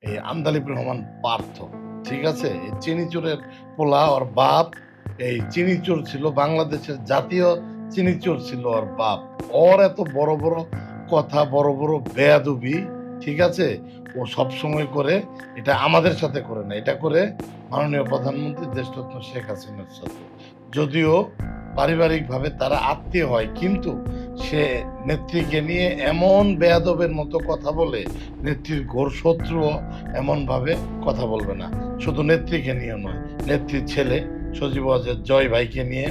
এই আন্দালিব রহমান পার্থ, ঠিক আছে? এই চিনিচোরের পোলা, ওর বাপ এই চিনিচোর ছিল, বাংলাদেশের জাতীয় চিনিচোর ছিল ওর বাপ। ওর এত বড় বড় কথা, বড় বড় বেয়াদবি, ঠিক আছে? ও সব সময় করে, এটা আমাদের সাথে করে না, এটা করে মাননীয় প্রধানমন্ত্রী দেশরত্ন শেখ হাসিনার সাথে। যদিও পারিবারিকভাবে তারা আত্মীয় হয়, কিন্তু সে নেত্রীকে নিয়ে এমন বেয়াদবের মতো কথা বলে, নেত্রীর ঘোর শত্রু এমন ভাবে কথা বলবে না। শুধু নেত্রীকে নিয়ে নয়, নেত্রীর ছেলে সজীব ওয়াজেদ জয় ভাইকে নিয়ে,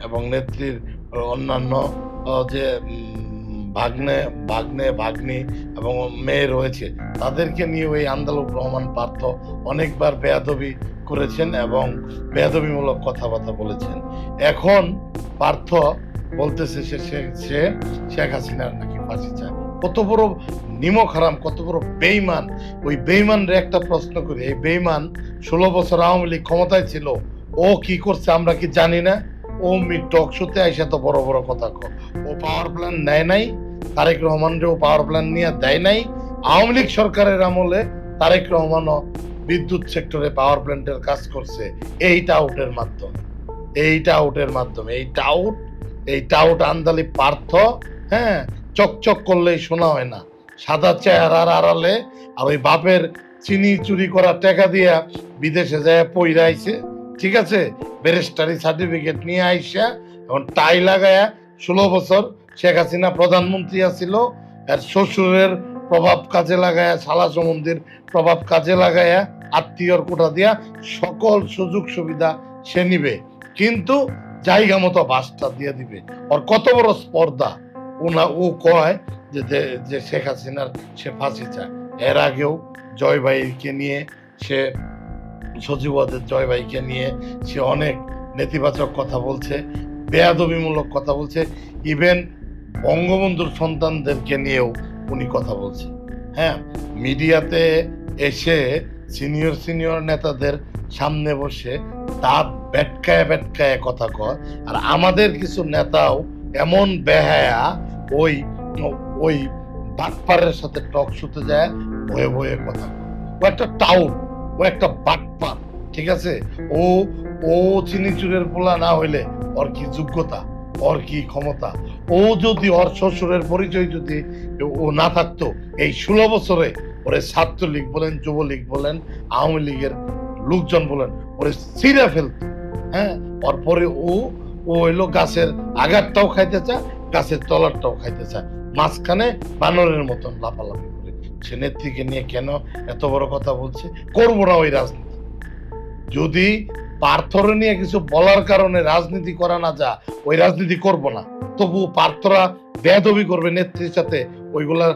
এবং নেত্রীর অন্যান্য যে ভাগ্নে ভাগ্নে ভাগ্নি এবং মেয়ে রয়েছে, তাদেরকে নিয়ে ওই আন্দালুব রহমান পার্থ অনেকবার বেয়াদবি করেছেন এবং বেয়াদবিমূলক কথাবার্তা বলেছেন। এখন পার্থ বলতেছে সে শেখ হাসিনার নাকি ফাঁসি চায়। কত বড় নিমক হারাম, কত বড় বেইমান! ওই বেইমানরে একটা প্রশ্ন করি, এই বেইমান 16 বছর আওয়ামী লীগ ক্ষমতায় ছিল, ও কি করছে আমরা কি জানি না? ও টক শোতে আইসা তো বড় বড় কথা কয়। ও পাওয়ার প্ল্যান নেয় নাই, তারেক রহমানরেও পাওয়ার প্ল্যান নিয়ে দেয় নাই। আওয়ামী লীগ সরকারের আমলে তারেক রহমানও বিদ্যুৎ সেক্টরে পাওয়ার প্ল্যান্টের কাজ করছে এইটা আউটের মাধ্যমে, এইটা আউটের মাধ্যমে। এই টাউট আন্দালিব পার্থ, হ্যাঁ, চকচক করলেই শোনা হয় না, সাদা চেহারার আড়ালে। আর ওই বাপের চিনি চুরি করা টাকা দিয়া বিদেশে যায় পইরা আইছে, ঠিক আছে? ব্যারিস্টারি সার্টিফিকেট নিয়ে আইসা এখন টাই লাগায়া, 16 বছর শেখ হাসিনা প্রধানমন্ত্রী আছিল, আর শ্বশুরের প্রভাব কাজে লাগায়া, শালা সম্বন্ধীর প্রভাব কাজে লাগায়া, আত্মীয়র কোটা দিয়া সকল সুযোগ সুবিধা সে নিবে, কিন্তু জায়গা মতো বাসটা দিয়ে দিবে। ওর কত বড় স্পর্ধা! ও কয় যে শেখ হাসিনার সে ফাঁসি চায়। এর আগেও জয় ভাইকে নিয়ে, সে সচিবাদের জয় ভাইকে নিয়ে সে অনেক নেতিবাচক কথা বলছে, বেয়াদবিমূলক কথা বলছে। ইভেন বঙ্গবন্ধুর সন্তানদেরকে নিয়েও উনি কথা বলছে। হ্যাঁ, মিডিয়াতে এসে সিনিয়র নেতাদের সামনে বসে দাঁত বেটকায় বেটকায় কথা কয়। আর আমাদের কিছু নেতাও এমন বেহায়া, ওই ওই বাটপারের সাথে টক শুতে যায়, ভয়ে ভয়ে কথা কয়। ও একটা টাউট, ও একটা বাটপার, ঠিক আছে? ও ও চিনিচুরের পোলা না হইলে ওর কি যোগ্যতা, ওর কি ক্ষমতা? ও যদি, ওর শ্বশুরের পরিচয় যদি ও না থাকতো, এই 16 বছরে ওরে ছাত্রলীগ বলেন, যুবলীগ বলেন, আওয়ামী লীগের লোকজন বলেন, ওরে ছিঁড়ে ফেলতো। হ্যাঁ, ওর পরে ও ও হইলো গাছের আগারটাও খাইতে চায়, গাছের তলারটাও খাইতে চায়, মাঝখানে বানরের মতন লাফালাফি করে। সে নেত্রীকে নিয়ে কেন এত বড় কথা বলছে? করবো না ওই রাজনীতি। যদি পার্থর নিয়ে কিছু বলার কারণে রাজনীতি করা না যা, ওই রাজনীতি করব না। তবু পার্থরা বেয়াদবি করবে নেত্রীর সাথে, ওইগুলা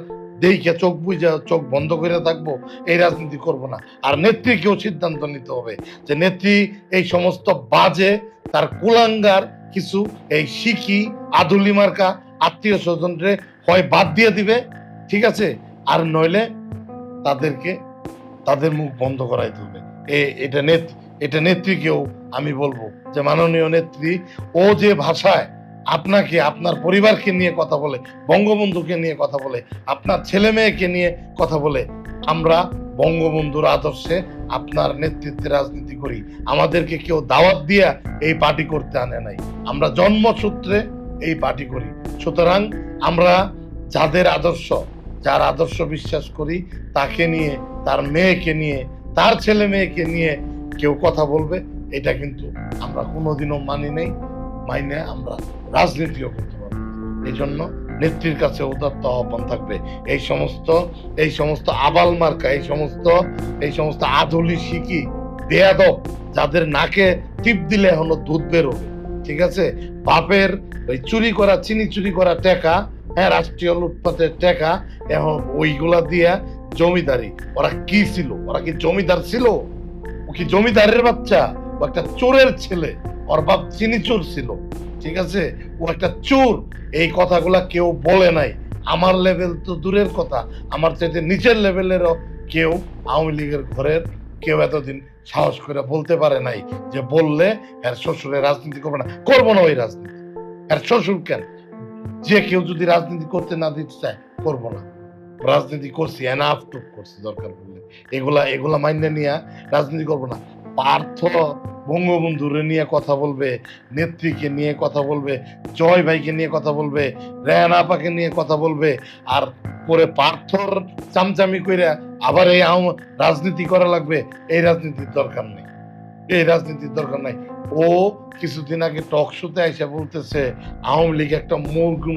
দেখে চোখ বুঝে চোখ বন্ধ করে থাকবো, এই রাজনীতি করব না। আর নেত্রীকেও সিদ্ধান্ত নিতে হবে যে নেত্রী এই সমস্ত বাজে, তার কুলাঙ্গার কিছু এই শিখি আদুলি মার্কা আত্মীয় স্বজনরে হয় বাদ দিয়ে দিবে, ঠিক আছে? আর নইলে তাদেরকে, তাদের মুখ বন্ধ করাইতে হবে। এটা এটা নেত্রীকেও আমি বলবো যে মাননীয় নেত্রী, ও যে ভাষায় আপনাকে, আপনার পরিবারকে নিয়ে কথা বলে, বঙ্গবন্ধুকে নিয়ে কথা বলে, আপনার ছেলে মেয়েকে নিয়ে কথা বলে, আমরা বঙ্গবন্ধুর আদর্শে আপনার নেতৃত্বে রাজনীতি করি। আমাদেরকে কেউ দাওয়াত দিয়া এই পার্টি করতে আনে নাই, আমরা জন্মসূত্রে এই পার্টি করি। সুতরাং আমরা যাদের আদর্শ, যার আদর্শ বিশ্বাস করি, তাকে নিয়ে, তার মেয়েকে নিয়ে, তার ছেলে মেয়েকে নিয়ে কেউ কথা বলবে, এটা কিন্তু আমরা কোনোদিনও মানি নেই, মাইনে আমরা রাজনীতিও করতে পারবো। এই জন্য নেত্রীর কাছে উদাত্ত আহ্বান থাকবে, এই সমস্ত আবাল মার্কা, এই সমস্ত আধুলি শিকি বেয়াদব, যাদের নাকে টিপ দিলে এখনো দুধ বেরোবে, ঠিক আছে? বাপের ওই চুরি করা, চিনি চুরি করা টাকা, হ্যাঁ, রাষ্ট্রীয় লুটপাটের টাকা, এখন ওইগুলা দিয়া জমিদারি। ওরা কি ছিল? ওরা কি জমিদার ছিল? ও কি জমিদারের বাচ্চা? ও একটা চোরের ছেলে, ওর বাপ চিনি চোর ছিল, ঠিক আছে? ও একটা চোর। এই কথাগুলা কেউ বলে নাই। আমার লেভেল তো দূরের কথা, আমার চাইতে নিচের লেভেলেরও কেউ আওয়ামী লীগের ঘরের কেউ এতদিন সাহস করে বলতে পারে নাই যে বললে এর শ্বশুরের রাজনীতি করবে না। করবো না ওই রাজনীতি। এর শ্বশুর কেন, যে কেউ যদি রাজনীতি করতে না দিতে চায়, করবো না। রাজনীতি করছি, এনাফ টুক করছি, দরকার পড়লে এগুলা এগুলা মাইনে নিয়ে রাজনীতি করবো না। পার্থ বঙ্গবন্ধুরে নিয়ে কথা বলবে, নেত্রীকে নিয়ে কথা বলবে, জয় ভাইকে নিয়ে কথা বলবে, রেহানা আপাকে নিয়ে কথা বলবে, আর পরে পার্থর চামচামি কইরা আবার এই রাজনীতি করা লাগবে। এই রাজনীতির দরকার নেই, এই রাজনীতির দরকার নাই। ও কিছুদিন আগে টক শোতে এসে বলতেছে আওয়ামী লীগ একটা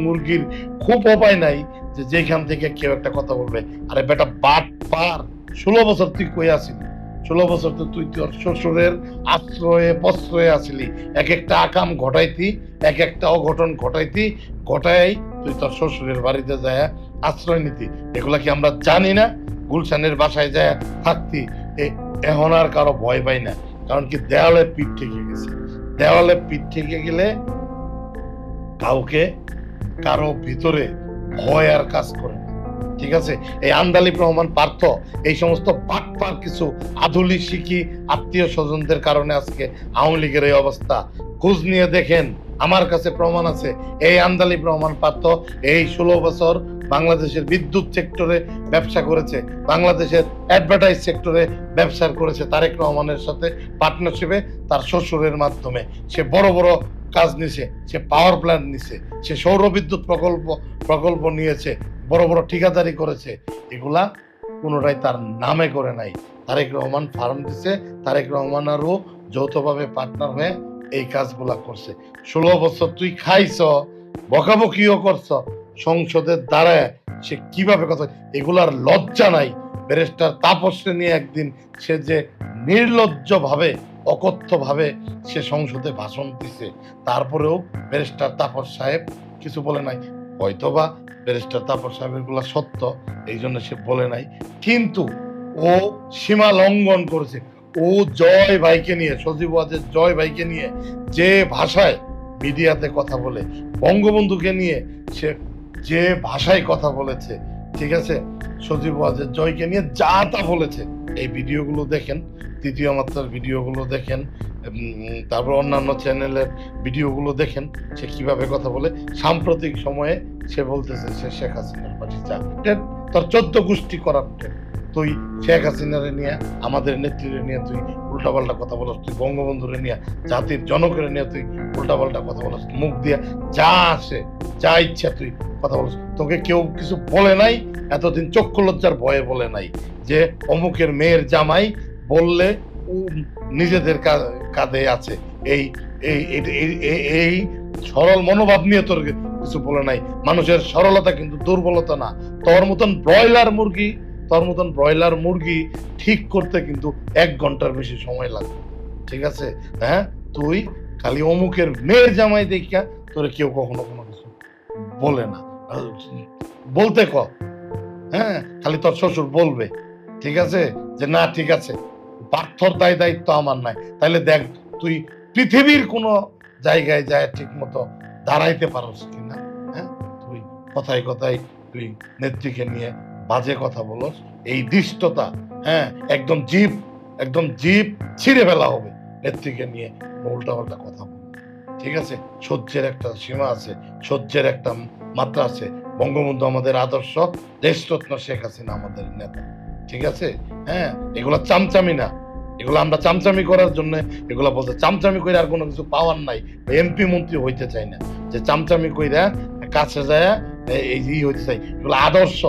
মুরগির খুব উপায় নাই যে যেখান থেকে কেউ একটা কথা বলবে। আরে বেটা বাট পার, 16 বছর তুই কই আসিলি? 16 বছর তো তুই তোর শ্বশুরের আশ্রয়ে প্রশ্রয়ে আসিলি, এক একটা আকাম ঘটাইতি, এক একটা অঘটন ঘটাইতি, ঘটাই তুই তোর শ্বশুরের বাড়িতে যায় আশ্রয় নিতি। এগুলা কি আমরা জানি না? গুলশানের বাসায় যায় থাকতি। এখন আর কারো ভয় পাই না, কারণ কি দেওয়ালে পিঠ ঠেকে গেছে। দেওয়ালে পিঠ ঠেকে গেলে কাউকে কারো ভিতরে ভয় আর কাজ করে না। ঠিক আছে, এই আন্দালিব রহমান পার্থ এই সমস্ত বাটপার কিছু আধুলি শিখি আত্মীয় স্বজনদের কারণে আজকে আওয়ামী লীগের এই অবস্থা। খোঁজ নিয়ে দেখেন, আমার কাছে প্রমাণ আছে। এই আন্দালিব রহমান পার্থ এই 16 বছর বাংলাদেশের বিদ্যুৎ সেক্টরে ব্যবসা করেছে, বাংলাদেশের অ্যাডভার্টাইজ সেক্টরে ব্যবসা করেছে তারেক রহমানের সাথে পার্টনারশিপে, তার শ্বশুরের মাধ্যমে। সে বড় বড় কাজ নিছে, সে পাওয়ার প্ল্যান্ট নিছে, সে সৌর বিদ্যুৎ প্রকল্প নিয়েছে, বড় বড় ঠিকাদারি করেছে। এগুলা কোনোটাই তার নামে করে নাই। তারেক রহমান ফার্ম দিছে, তারেক রহমান আরও যৌথভাবে পার্টনার হয়ে এই কাজগুলা করছে। 16 বছর তুই খাইছ, বকাবকিও করছ, সংসদের দ্বারায় সে কিভাবে কথা, এগুলার লজ্জা নাই। ব্যারিস্টার তাপসকে নিয়ে একদিন সে যে নির্লজ্জ ভাবে, অকথ্য ভাবে সে সংসদে ভাষণ দিছে, তারপরেও ব্যারিস্টার তাপস সাহেব কিছু বলে নাই। হয়তোবা ব্যারিস্টার তাপস সাহেবের গুলা সত্য, এই জন্য সে বলে নাই, কিন্তু ও সীমা লঙ্ঘন করেছে। ও জয় ভাইকে নিয়ে, সজীব ওয়াজেদ জয় ভাইকে নিয়ে যে ভাষায় মিডিয়াতে কথা বলে, বঙ্গবন্ধুকে নিয়ে সে যে ভাষায় কথা বলেছে, ঠিক আছে, সজীব ওয়াজেদ জয়কে নিয়ে যা তা বলেছে, এই ভিডিওগুলো দেখেন, তৃতীয় মাত্রার ভিডিওগুলো দেখেন, তারপর অন্যান্য চ্যানেলের ভিডিওগুলো দেখেন, সে কিভাবে কথা বলে। সাম্প্রতিক সময়ে সে বলতেছে সে শেখ হাসিনার পার্টি চাপটেন, তোর 14 গোষ্ঠী করাপ্টেন। তুই শেখ হাসিনারে নিয়ে, আমাদের নেত্রীরে নিয়ে তুই উল্টাপাল্টা কথা বলস, তুই বঙ্গবন্ধুরে নিয়ে, জাতির জনকের নিয়ে তুই উল্টাপাল্টা কথা বলস, মুখ দিয়ে যা আসে যা ইচ্ছা তুই কথা বলস। তোকে কেউ কিছু বলে নাই এতদিন, চক্ষু লজ্জার ভয়ে বলে নাই যে অমুকের মেয়ের জামাই বললে নিজেদের কাঁধে আছে। এই এই সরল মনোভাব নিয়ে তোর কিছু বলে নাই। মানুষের সরলতা কিন্তু দুর্বলতা না। তোর মতন ব্রয়লার মুরগি ঠিক করতে কিন্তু 1 ঘন্টার বেশি সময় লাগবে। ঠিক আছে, হ্যাঁ, তুই খালি অমুকের মেয়ের জামাই দেখা তোরে কেউ কখনো কোনো কিছু বলে না, বলতে ক, হ্যাঁ, খালি তোর শ্বশুর বলবে, ঠিক আছে, যে না ঠিক আছে, পার্থর দায়িত্ব আমার নাই। তাহলে দেখ তুই পৃথিবীর কোন জায়গায় যায় ঠিক মতো দাঁড়াইতে পারস কিনা। হ্যাঁ, তুই কথায় কথায় তুই নেত্রীকে নিয়ে বাজে কথা বলস, এই দৃষ্টতা, হ্যাঁ, একদম জিভ ছিঁড়ে ফেলা হবে নেত্রীকে নিয়ে উল্টাপাল্টা কথা বল। ঠিক আছে, সহ্যের একটা সীমা আছে, সহ্যের একটা মাত্রা আছে। বঙ্গবন্ধু আমাদের আদর্শ, দেশরত্ন শেখ হাসিনা আমাদের নেতা। ঠিক আছে, হ্যাঁ, এগুলা চামচামি না, এগুলো আমরা চামচামি করার জন্য এগুলা বলতে, চামচামি করে আর কোনো কিছু পাওয়ার নাই। এমপি মন্ত্রী হইতে চাই না যে চামচামি কইরা কাছে যায় এই হইতে চাই। এগুলো আদর্শ,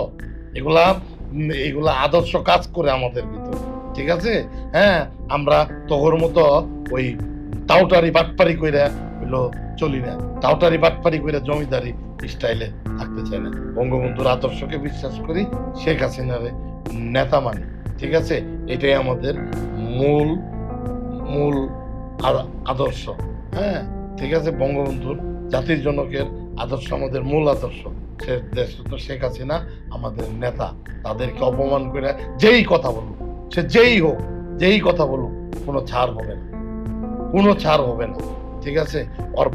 এগুলা আদর্শ কাজ করে আমাদের ভিতরে। ঠিক আছে, হ্যাঁ, আমরা তোর মতো ওই টাউটারি বাটপারি কইরা হইলো চলি না, টাউটারি বাটপারি কইরা জমিদারি স্টাইলে থাকতে চাই না। বঙ্গবন্ধুর আদর্শকে বিশ্বাস করি, শেখ হাসিনারে নেতা মানি। ঠিক আছে, এটাই আমাদের মূল আদর্শ। হ্যাঁ, ঠিক আছে, বঙ্গবন্ধুর জাতির জনকের আদর্শ আমাদের মূল আদর্শ। সে দেশরত্ন শেখ হাসিনা আমাদের নেতা। তাদেরকে অপমান করে যেই কথা বলুক, সে যেই কথা বলুক, কোনো ছাড় হবে না, কোনো ছাড় হবে না। ঠিক আছে, ওর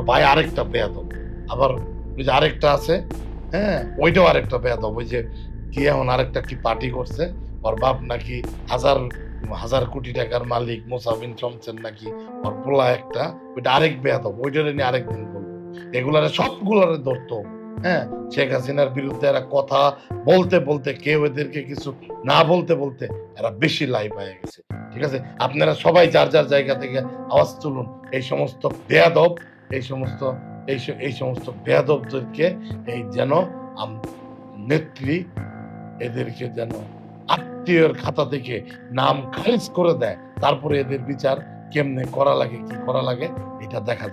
ভাই আরেকটা বেয়াদব, আবার ওই যে আরেকটা আছে, হ্যাঁ, ওইটাও আরেকটা বেয়াদব। ওই যে কি এখন আরেকটা কি পার্টি করছে, ওর বাপ নাকি হাজার কোটি টাকার মালিক, মোসাবিন চমচেন নাকি ওর পোলা একটা, ওইটা আরেক বেয়াদব, ওইটারে নিয়ে আরেকদিন বলবো। এগুলারে সবগুলারে ধরতো, হ্যাঁ, শেখ হাসিনার বিরুদ্ধে এরা কথা বলতে বলতে কেউ এদেরকে কিছু না বলতে বলতে এরা বেশি লাইভ হয়ে গেছে। ঠিক আছে? আপনারা সবাই যার যার জায়গা থেকে আওয়াজ তুলুন। এই সমস্ত বেয়াদব, এই সমস্ত এই সমস্ত বেয়াদবদেরকে এই যেন নেত্রী এদেরকে যেন আত্মীয়র খাতা থেকে নাম খারিজ করে দেয়। তারপরে এদের বিচার কেমনে করা লাগে, কি করা লাগে এটা দেখা